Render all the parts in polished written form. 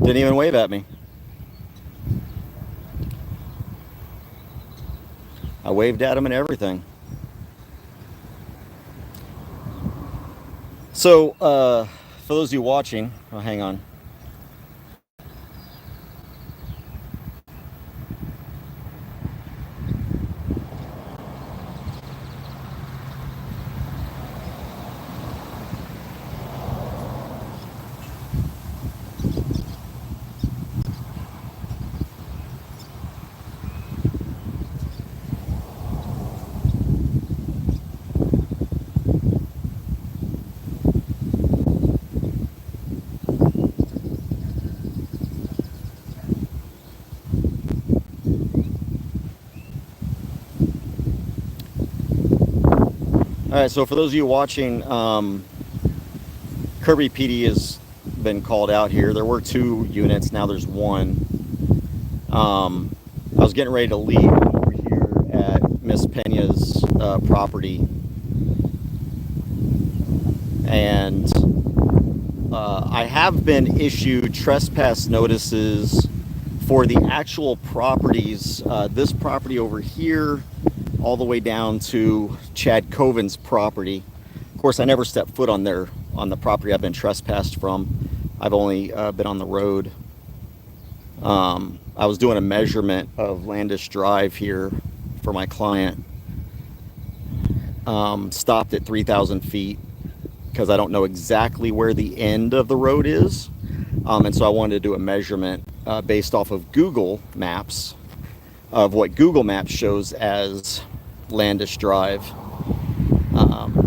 Didn't even wave at me. I waved at him and everything. So, for those of you watching, oh, hang on. All right, so for those of you watching, Kirby PD has been called out here. There were 2 units, now there's 1. I was getting ready to leave over here at Miss Pena's property, and I have been issued trespass notices for the actual properties. This property over here, all the way down to Chad Coven's property. Of course, I never stepped foot on the property I've been trespassed from. I've only been on the road. I was doing a measurement of Landish Drive here for my client. Stopped at 3,000 feet because I don't know exactly where the end of the road is. And so I wanted to do a measurement based off of Google Maps, of what Google Maps shows as Landish Drive.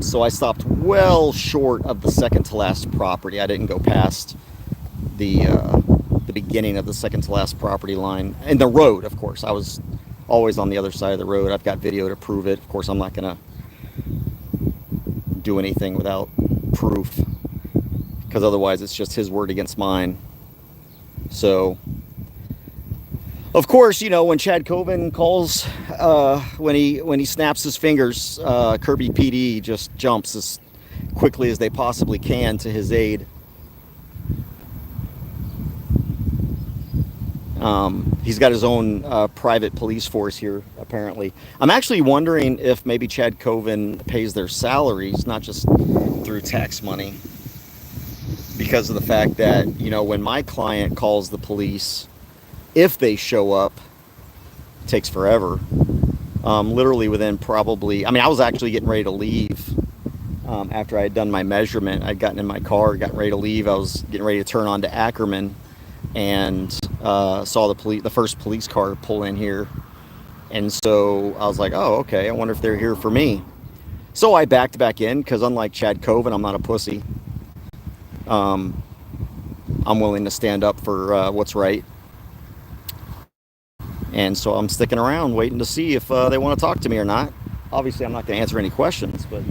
So I stopped well short of the second to last property. I didn't go past the beginning of the second to last property line. And the road, of course. I was always on the other side of the road. I've got video to prove it. Of course, I'm not going to do anything without proof, because otherwise it's just his word against mine. So, of course, you know, when Chad Coven calls, when he snaps his fingers, Kirby PD just jumps as quickly as they possibly can to his aid. He's got his own private police force here, apparently. I'm actually wondering if maybe Chad Coven pays their salaries, not just through tax money, because of the fact that, you know, when my client calls the police, if they show up, it takes forever. Literally within probably, I mean, I was actually getting ready to leave after I had done my measurement. I'd gotten in my car, gotten ready to leave. I was getting ready to turn on to Ackerman, and saw the first police car pull in here. And so I was like, oh, okay, I wonder if they're here for me. So I backed back in, because unlike Chad Coven, I'm not a pussy. I'm willing to stand up for what's right. And so I'm sticking around waiting to see if they want to talk to me or not. Obviously, I'm not going to answer any questions, but...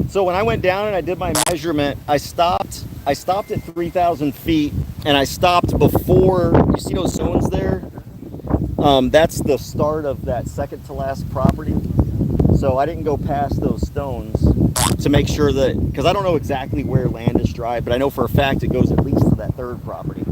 So when I went down and I did my measurement, I stopped at 3,000 feet, and I stopped before, you see those zones there? That's the start of that second to last property. So I didn't go past those stones to make sure that, because I don't know exactly where Landish Drive, but I know for a fact it goes at least to that third property.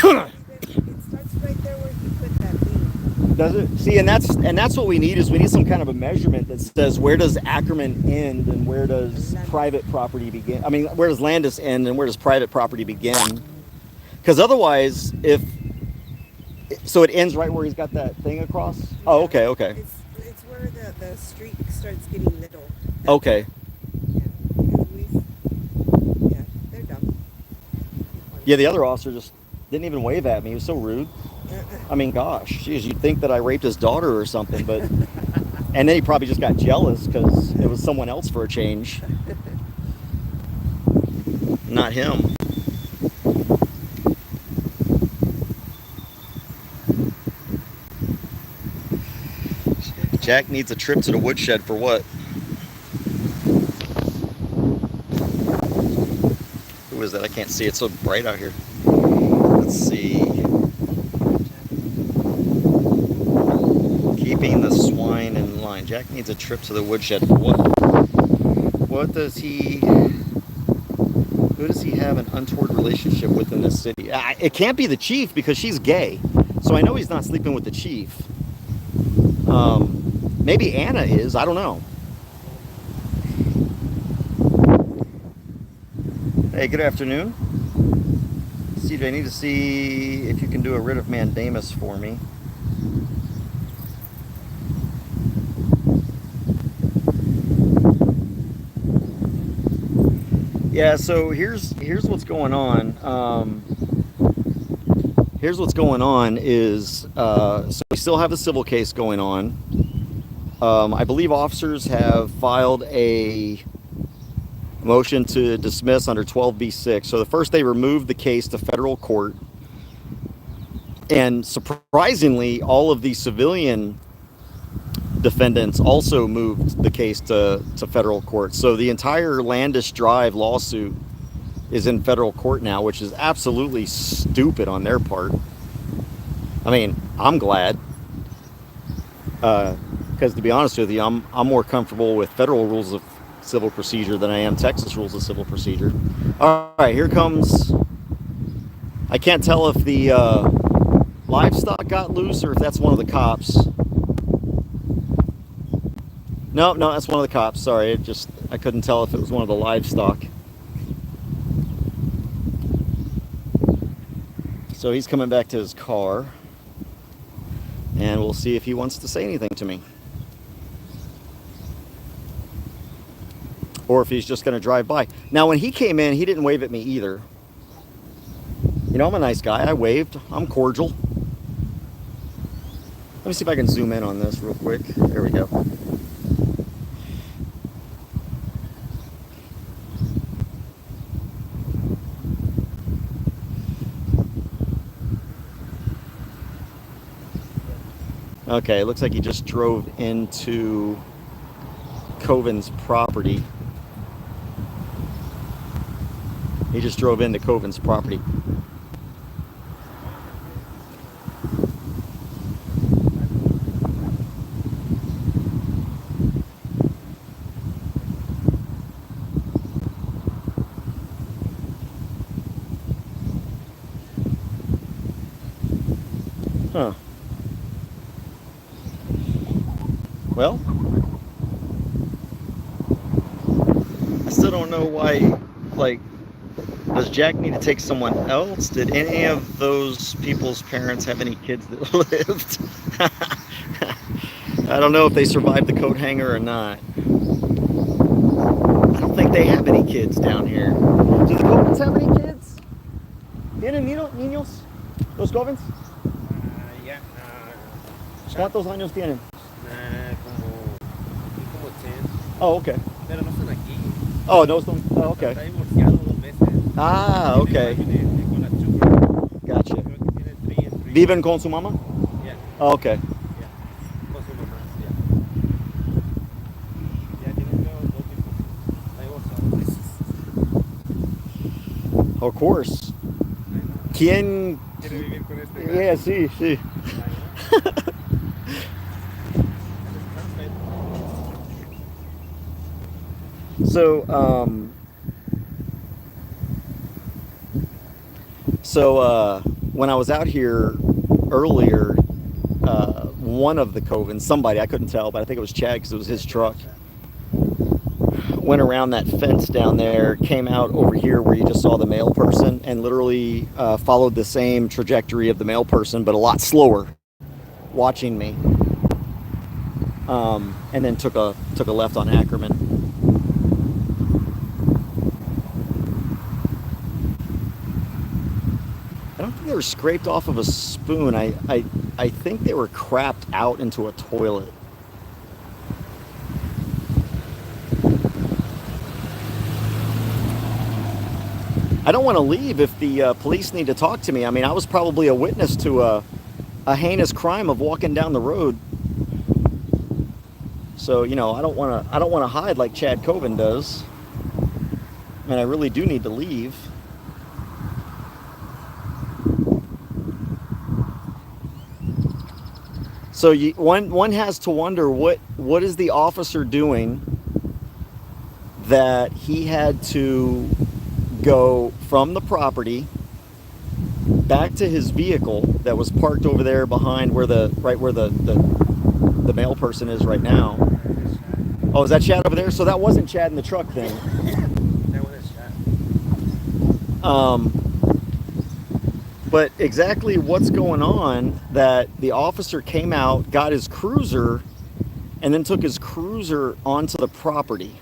Okay. It starts right there where you put that beam. Does it? See, and that's what we need, is we need some kind of a measurement that says, where does Ackerman end and where does private property begin? I mean, where does Landis end and where does private property begin? Because otherwise, so it ends right where he's got that thing across? Yeah. Oh, okay. It's where the street starts getting little. Okay. Yeah, they're dumb. Yeah, the other officer just didn't even wave at me. He was so rude. I mean, gosh, geez, you'd think that I raped his daughter or something, but... And then he probably just got jealous because it was someone else for a change. Not him. Jack needs a trip to the woodshed for what? Who is that? I can't see. It's so bright out here. Let's see. Keeping the swine in line. Jack needs a trip to the woodshed for what? What does he... Who does he have an untoward relationship with in this city? It can't be the chief because she's gay. So I know he's not sleeping with the chief. Maybe Anna is. I don't know. Hey, good afternoon. CJ, I need to see if you can do a writ of mandamus for me. Yeah, so here's what's going on. Here's what's going on is so we still have a civil case going on. I believe officers have filed a motion to dismiss under 12b-6. So the first they removed the case to federal court, and surprisingly, all of the civilian defendants also moved the case to federal court. So the entire Landis Drive lawsuit is in federal court now, which is absolutely stupid on their part. I mean, I'm glad, because to be honest with you, I'm more comfortable with federal rules of civil procedure than I am Texas rules of civil procedure. All right, here comes. I can't tell if the livestock got loose or if that's one of the cops. No, that's one of the cops. Sorry, I couldn't tell if it was one of the livestock. So he's coming back to his car, and we'll see if he wants to say anything to me, or if he's just going to drive by. Now, when he came in, he didn't wave at me either. You know, I'm a nice guy. I waved. I'm cordial. Let me see if I can zoom in on this real quick. There we go. Okay, it looks like he just drove into Coven's property. He just drove into Coven's property. Huh. Well, I still don't know why, like, does Jack need to take someone else? Did any of those people's parents have any kids that lived? I don't know if they survived the coat hanger or not. I don't think they have any kids down here. Do the Covens have any kids? ¿Tienen niños? ¿Los Covens? Ya, ¿Cuántos años tienen? como 10, Oh, okay. pero no están aquí. Oh, no, okay. Está divorciado 2 veces. Ah, okay. Con la sugar. Gotcha. Creo que tiene 3 and 3. Viven con su mamá? Yeah, Oh, okay. yeah. Con su mamá, yeah. Ya tienen 2 hijos. Está divorciado 2 veces. Of course. ¿Quién? Quiere vivir con este Yeah, sí, sí. So when I was out here earlier, one of the Covens, somebody, I couldn't tell, but I think it was Chad because it was his truck, went around that fence down there, came out over here where you just saw the male person, and literally followed the same trajectory of the male person, but a lot slower, watching me, and then took a left on Ackerman. I don't think they were scraped off of a spoon. I think they were crapped out into a toilet. I don't want to leave if the police need to talk to me. I mean, I was probably a witness to a heinous crime of walking down the road. So, you know, I don't want to hide like Chad Coven does. And I really do need to leave. So one has to wonder what is the officer doing that he had to go from the property back to his vehicle that was parked over there behind where the male person is right now. Oh, is that Chad over there? So that wasn't Chad in the truck then. That was Chad. But exactly what's going on, that the officer came out, got his cruiser, and then took his cruiser onto the property.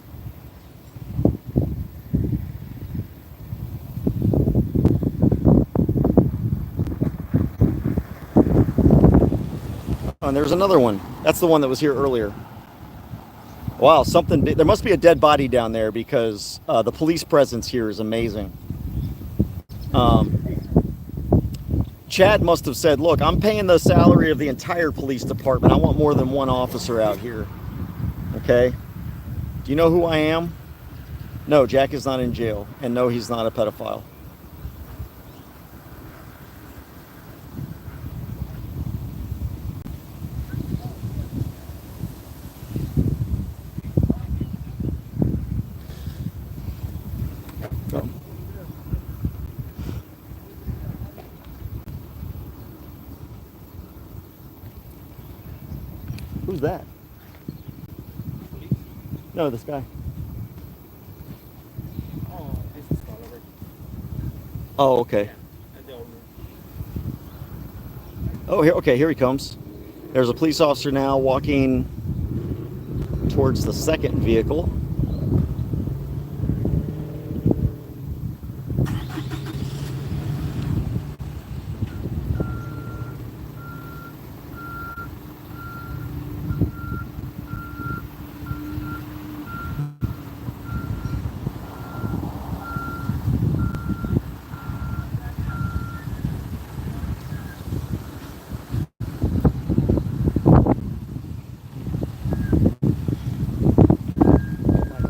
Oh, and there's another one. That's the one that was here earlier. Wow, something. There must be a dead body down there because the police presence here is amazing. Chad must have said, look, I'm paying the salary of the entire police department. I want more than one officer out here. Okay? Do you know who I am? No, Jack is not in jail. And no, he's not a pedophile. Oh. Who's that? No, this guy. Oh, this is Oliver. Oh, okay. And the owner. Oh, here. Okay, here he comes. There's a police officer now walking towards the second vehicle.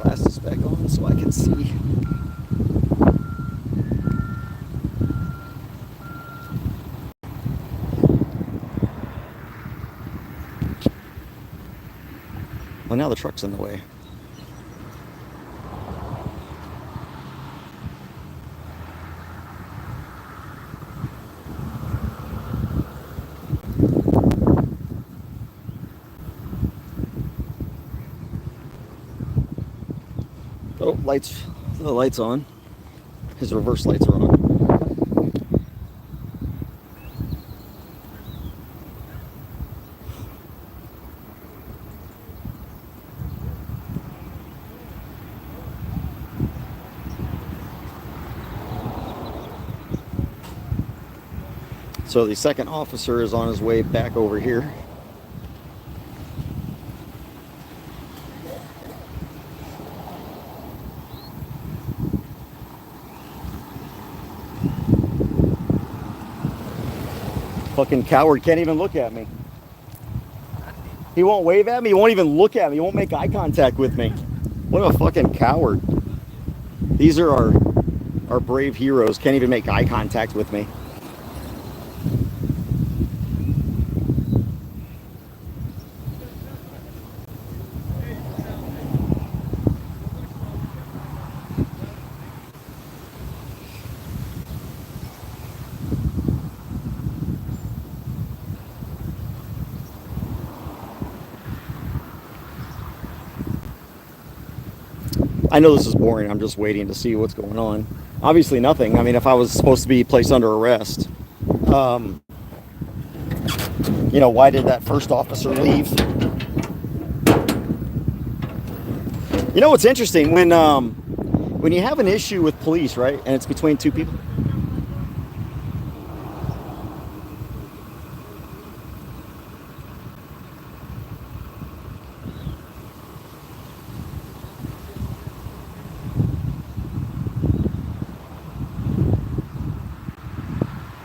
Glasses back on so I can see. Well, now the truck's in the way. Oh, lights. The light's on. His reverse lights are on. So the second officer is on his way back over here. Fucking coward can't even look at me. He won't wave at me. He won't even look at me. He won't make eye contact with me. What a fucking coward. These are our brave heroes. Can't even make eye contact with me. I know this is boring. I'm just waiting to see what's going on. Obviously nothing. I mean, if I was supposed to be placed under arrest, you know, why did that first officer leave? You know what's interesting? When you have an issue with police, right, and it's between two people.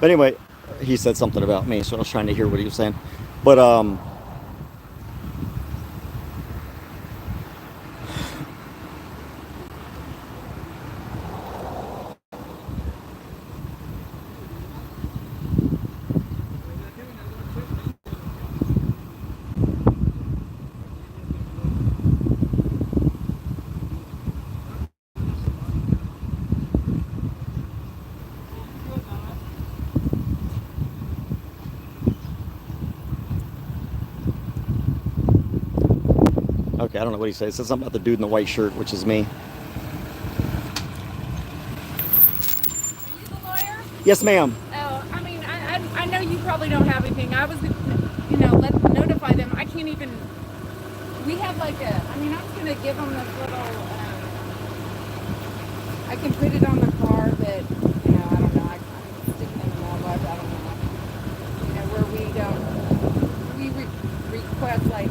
But anyway, he said something about me, so I was trying to hear what he was saying. But Okay, I don't know what he said. He said something about the dude in the white shirt, which is me. Are you the lawyer? Yes, ma'am. Oh, I mean, I know you probably don't have anything. I was, you know, let's notify them. I can't even. We have like a. I mean, I was gonna give them this little. I can put it on the car, but you know, I don't know. I'm sticking in the mailbox. I don't know. You know, where we request like,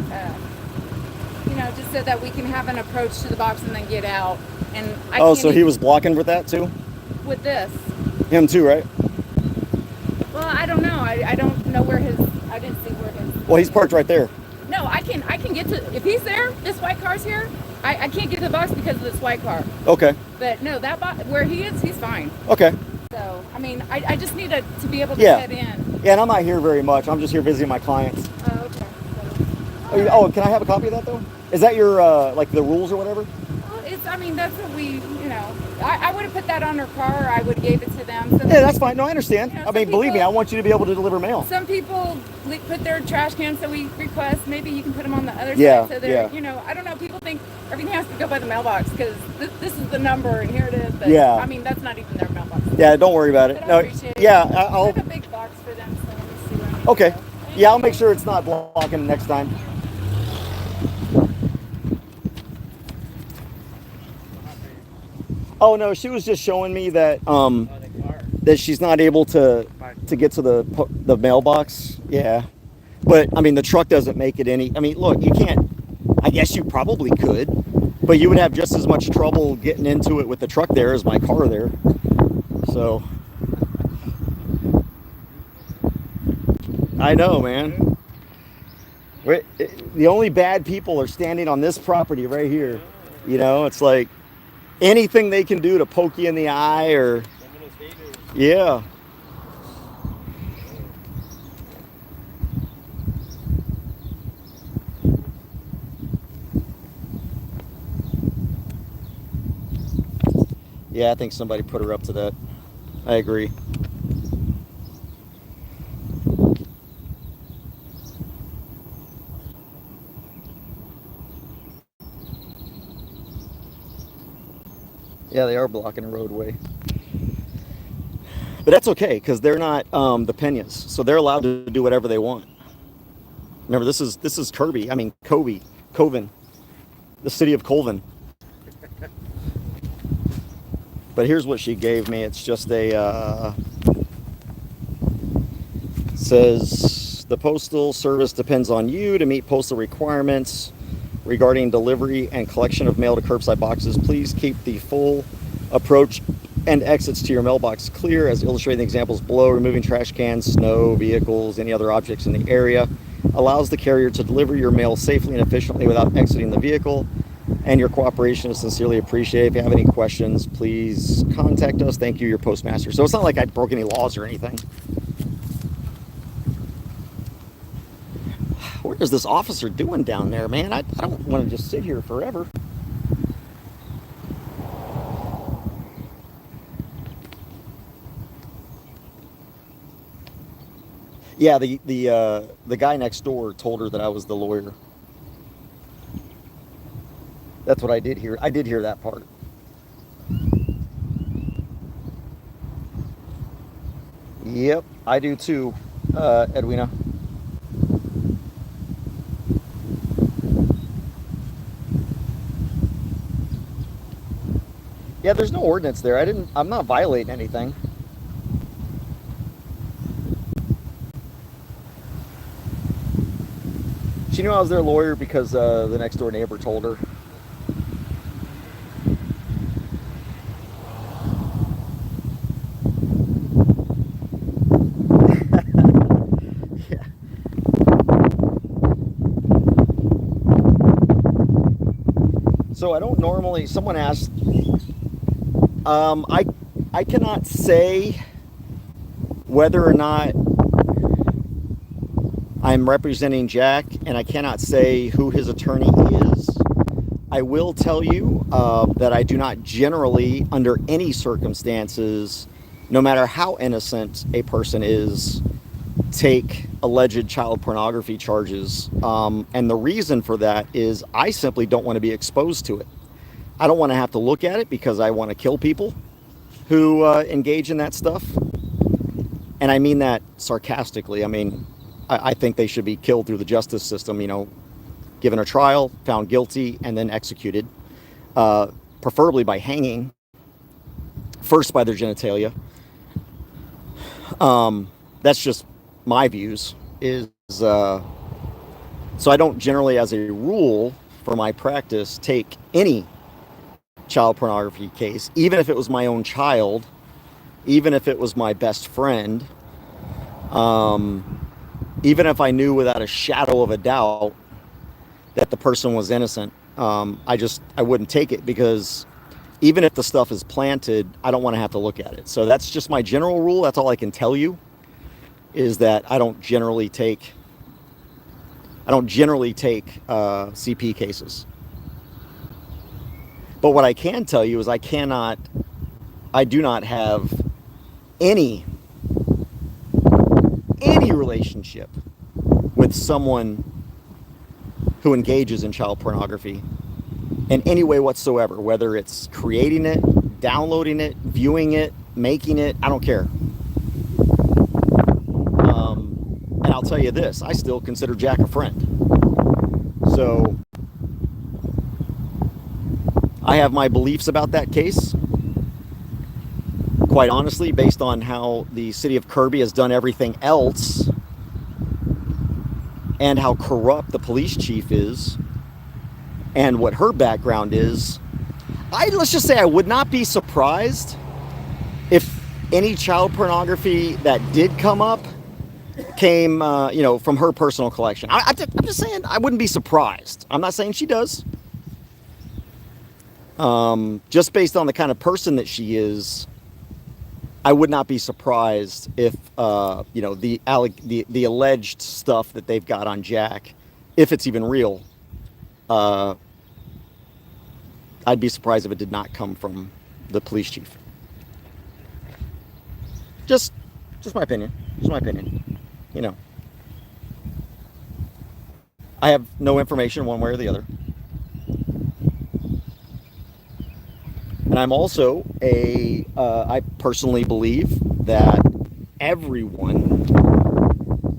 you know, just so that we can have an approach to the box and then get out. And I Oh, can't so he was blocking with that too? with this. Him too, right? Well, I don't know. I don't know where his. I didn't see where his. Well, he's parked right there. No, I can get to. If he's there, this white car's here. I can't get to the box because of this white car. Okay. But no, that box where he is, he's fine. Okay. So I mean, I just need to be able to Yeah. get in. Yeah, and I'm not here very much. I'm just here visiting my clients. Oh, okay. Oh, can I have a copy of that though? Is that your like the rules or whatever? Well, it's. I mean, that's what we. You know, I would have put that on her car. I would have gave it to them. So Yeah, that's fine. No, I understand. You know, I mean, some believe me, I people- want you to be able to deliver mail. Some people put their trash cans, so we request maybe you can put them on the other Yeah, side. So they're, yeah. you know, I don't know. People think everything has to go by the mailbox because this is the number and here it is. But Yeah. I mean, that's not even their mailbox. Yeah, don't worry about it. But I No, appreciate yeah, it. I'll. I have a big box for them, so let me see what I can Okay. do. Thank Yeah, I'll you. make sure it's not blocking next time. Oh no, she was just showing me that Oh, the car. that she's not able to get to the mailbox. Yeah, but I mean the truck doesn't make it any. I mean, look, you can't. I guess you probably could, but you would have just as much trouble getting into it with the truck there as my car there. So I know, man. The only bad people are standing on this property right here. You know, it's like anything they can do to poke you in the eye or Domino's haters. yeah. Yeah, I think somebody put her up to that. I agree. Yeah, they are blocking a roadway. But that's okay because they're not the Peñas, so they're allowed to do whatever they want. Remember, this is Kirby. I mean, Coven, the city of Colvin. But here's what she gave me. It's just a says the postal service depends on you to meet postal requirements regarding delivery and collection of mail to curbside boxes. Please keep the full approach and exits to your mailbox clear as illustrated in the examples below. Removing trash cans, snow, vehicles, any other objects in the area allows the carrier to deliver your mail safely and efficiently without exiting the vehicle, and your cooperation is sincerely appreciated. If you have any questions, please contact us. Thank you, your postmaster. So it's not like I broke any laws or anything. What is this officer doing down there, man? I don't want to just sit here forever. Yeah, the guy next door told her that I was the lawyer. That's what I did hear. I did hear that part. Yep, I do too, Edwina. Yeah, there's no ordinance there. I'm not violating anything. She knew I was their lawyer because the next door neighbor told her. Yeah. So I don't normally. Someone asked. I cannot say whether or not I'm representing Jack, and I cannot say who his attorney is. I will tell you that I do not generally, under any circumstances, no matter how innocent a person is, take alleged child pornography charges. And the reason for that is I simply don't want to be exposed to it. I don't want to have to look at it because I want to kill people who engage in that stuff. And I mean that sarcastically. I mean, I think they should be killed through the justice system, you know, given a trial, found guilty, and then executed, preferably by hanging, first by their genitalia. That's just my views. So I don't generally, as a rule, for my practice, take any child pornography case, even if it was my own child, even if it was my best friend, even if I knew without a shadow of a doubt that the person was innocent. I wouldn't take it, because even if the stuff is planted, I don't want to have to look at it. So that's just my general rule. That's all I can tell you, is that I don't generally take CP cases. But what I can tell you is I do not have any relationship with someone who engages in child pornography in any way whatsoever, whether it's creating it, downloading it, viewing it, making it, I don't care. And I'll tell you this, I still consider Jack a friend. So I have my beliefs about that case. Quite honestly, based on how the city of Kirby has done everything else and how corrupt the police chief is and what her background is, let's just say I would not be surprised if any child pornography that did come up came, from her personal collection. I'm just saying I wouldn't be surprised. I'm not saying she does. Just based on the kind of person that she is, I would not be surprised if, the alleged stuff that they've got on Jack, if it's even real, I'd be surprised if it did not come from the police chief. Just my opinion. Just my opinion. You know, I have no information one way or the other. And I'm also I personally believe that everyone,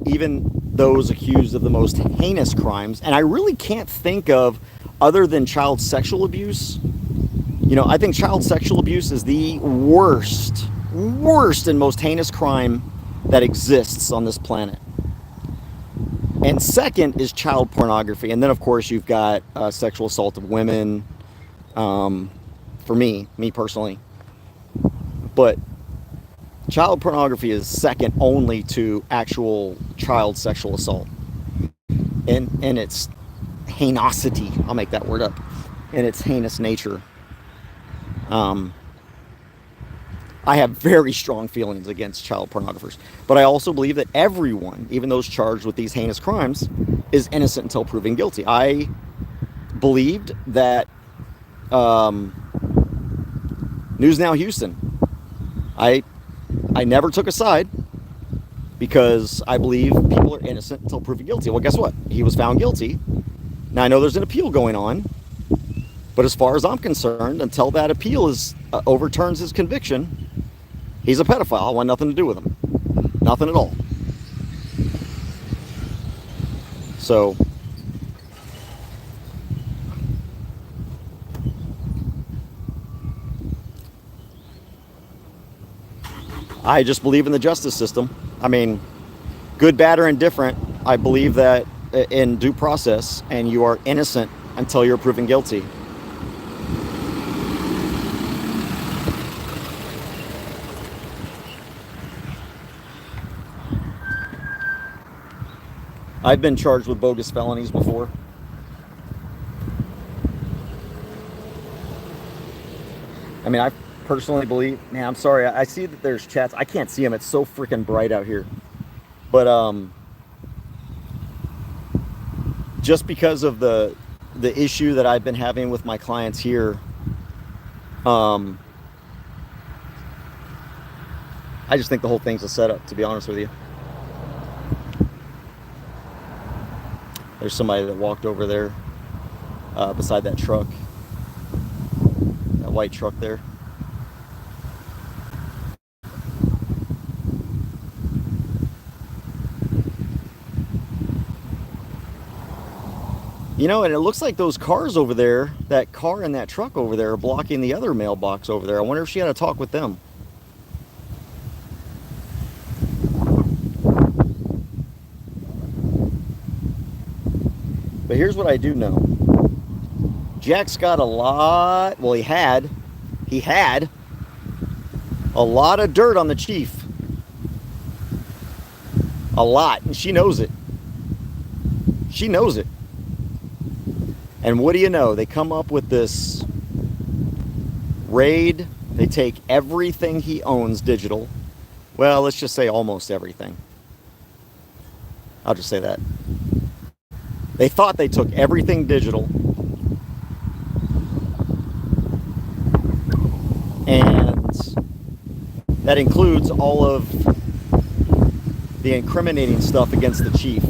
even those accused of the most heinous crimes, and I really can't think of other than child sexual abuse. I think child sexual abuse is the worst and most heinous crime that exists on this planet. And second is child pornography. And then, of course, you've got sexual assault of women, for me personally. But child pornography is second only to actual child sexual assault. And its heinosity, I'll make that word up, and its heinous nature. I have very strong feelings against child pornographers. But I also believe that everyone, even those charged with these heinous crimes, is innocent until proven guilty. I believed that News Now Houston, I never took a side because I believe people are innocent until proven guilty. Well, guess what? He was found guilty. Now, I know there's an appeal going on, but as far as I'm concerned, until that appeal overturns his conviction, he's a pedophile. I want nothing to do with him. Nothing at all. So, I just believe in the justice system. I mean, good, bad, or indifferent, I believe that in due process, and you are innocent until you're proven guilty. I've been charged with bogus felonies before. I mean, I personally believe, man, I'm sorry, I see that there's chats. I can't see them. It's so freaking bright out here. But just because of the issue that I've been having with my clients here, I just think the whole thing's a setup, to be honest with you. There's somebody that walked over there beside that truck, that white truck there. You know, and it looks like those cars over there, that car and that truck over there, are blocking the other mailbox over there. I wonder if she had a talk with them. But here's what I do know. Jack's got a lot, well, he had a lot of dirt on the chief. A lot, and she knows it. She knows it. And what do you know? They come up with this raid. They take everything he owns digital. Well, let's just say almost everything. I'll just say that. They thought they took everything digital. And that includes all of the incriminating stuff against the chief.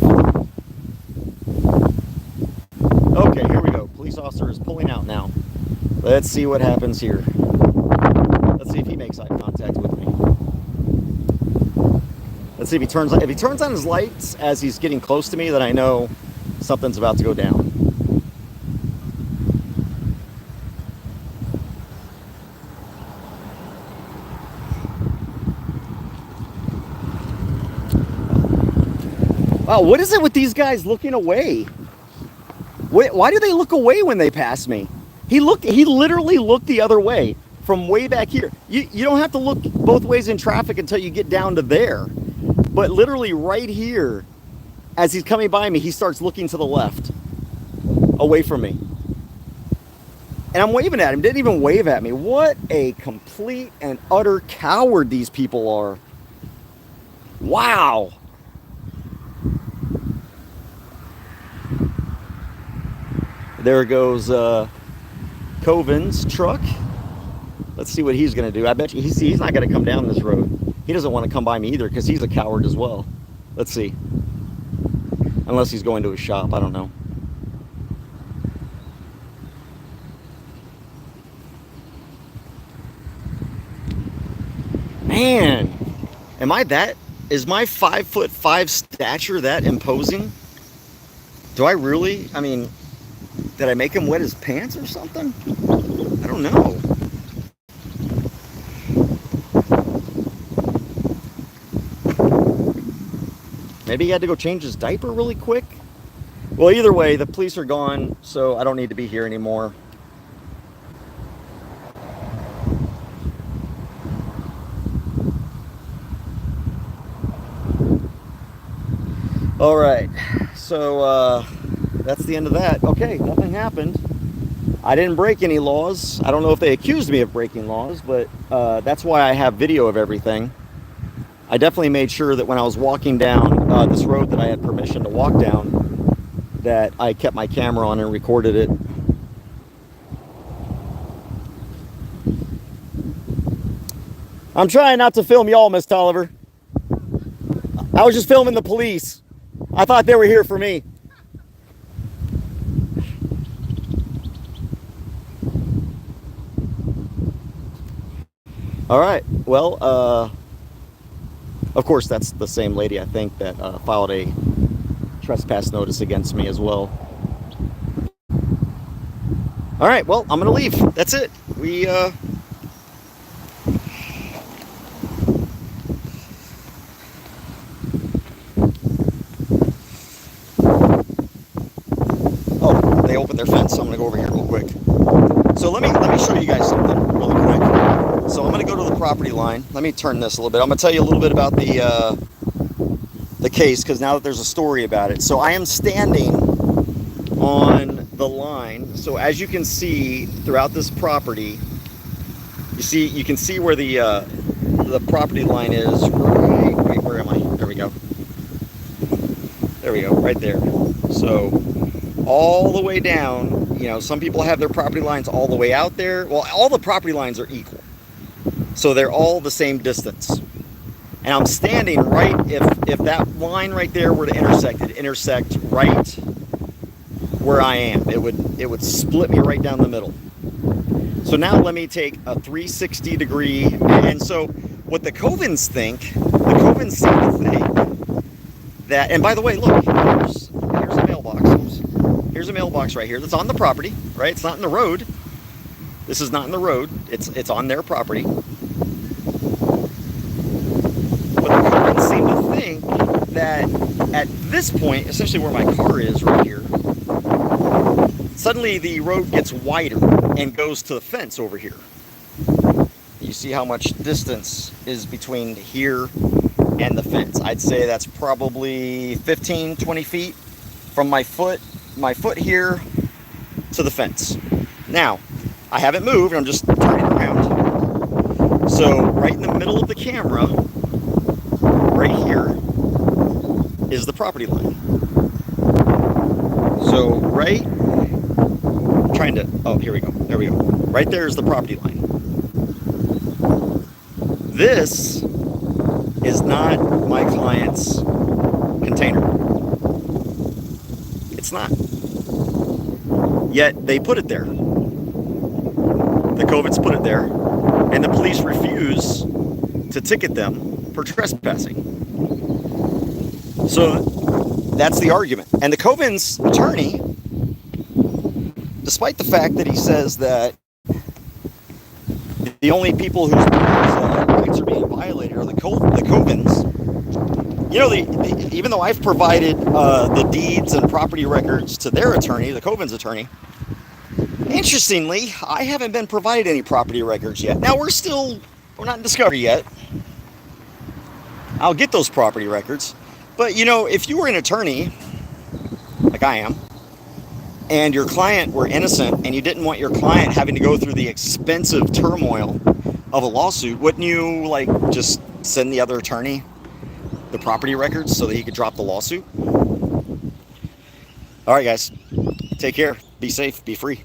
Okay, here we go. Police officer is pulling out now. Let's see what happens here. Let's see if he makes eye contact with me. Let's see if he turns on his lights as he's getting close to me, then I know something's about to go down. Wow, what is it with these guys looking away? Why do they look away when they pass me? He literally looked the other way from way back here. You don't have to look both ways in traffic until you get down to there. But literally right here, as he's coming by me, he starts looking to the left, away from me. And I'm waving at him, didn't even wave at me. What a complete and utter coward these people are. Wow. There goes Coven's truck. Let's see what he's going to do. I bet you he's not going to come down this road. He doesn't want to come by me either because he's a coward as well. Let's see. Unless he's going to his shop. I don't know. Man, is my 5'5" stature that imposing? Do I really? I mean, did I make him wet his pants or something? I don't know. Maybe he had to go change his diaper really quick. Well, either way, the police are gone, so I don't need to be here anymore. All right, so that's the end of that. Okay, nothing happened. I didn't break any laws. I don't know if they accused me of breaking laws, but that's why I have video of everything. I definitely made sure that when I was walking down this road that I had permission to walk down, that I kept my camera on and recorded it. I'm trying not to film y'all, Miss Tolliver. I was just filming the police. I thought they were here for me. All right, well, of course, that's the same lady, I think, that filed a trespass notice against me as well. All right, well, I'm going to leave. That's it. Oh, they opened their fence, so I'm going to go over here real quick. So let me show you guys something really quick. So I'm going to go to the property line. Let me turn this a little bit. I'm going to tell you a little bit about the case, because now that there's a story about it. So I am standing on the line. So as you can see throughout this property, you can see where the property line is. Right, where am I? There we go. There we go, right there. So all the way down, you know, some people have their property lines all the way out there. Well, all the property lines are equal. So they're all the same distance. And I'm standing right, if that line right there were to intersect, it'd intersect right where I am. It would split me right down the middle. So now let me take a 360 degree, and so what the Covens seem to think that, and by the way, look, here's a mailbox. Here's a mailbox right here that's on the property, right? It's not in the road. This is not in the road. It's on their property. But the Covens seem to think that at this point, essentially where my car is right here, suddenly the road gets wider and goes to the fence over here. You see how much distance is between here and the fence. I'd say that's probably 15, 20 feet from my foot here to the fence. Now, I haven't moved, I'm just turning around. So right in the middle of the camera, right here, is the property line. So here we go. There we go. Right there is the property line. This is not my client's container. It's not. Yet they put it there. The Covens put it there, and the police refuse to ticket them for trespassing. So that's the argument. And the Covens attorney, despite the fact that he says that the only people whose rights are being violated are the Covens, you know, even though I've provided the deeds and property records to their attorney, the Covens attorney, interestingly, I haven't been provided any property records yet. Now, we're not in discovery yet. I'll get those property records. But, you know, if you were an attorney, like I am, and your client were innocent and you didn't want your client having to go through the expensive turmoil of a lawsuit, wouldn't you, like, just send the other attorney the property records so that he could drop the lawsuit? All right, guys. Take care. Be safe. Be free.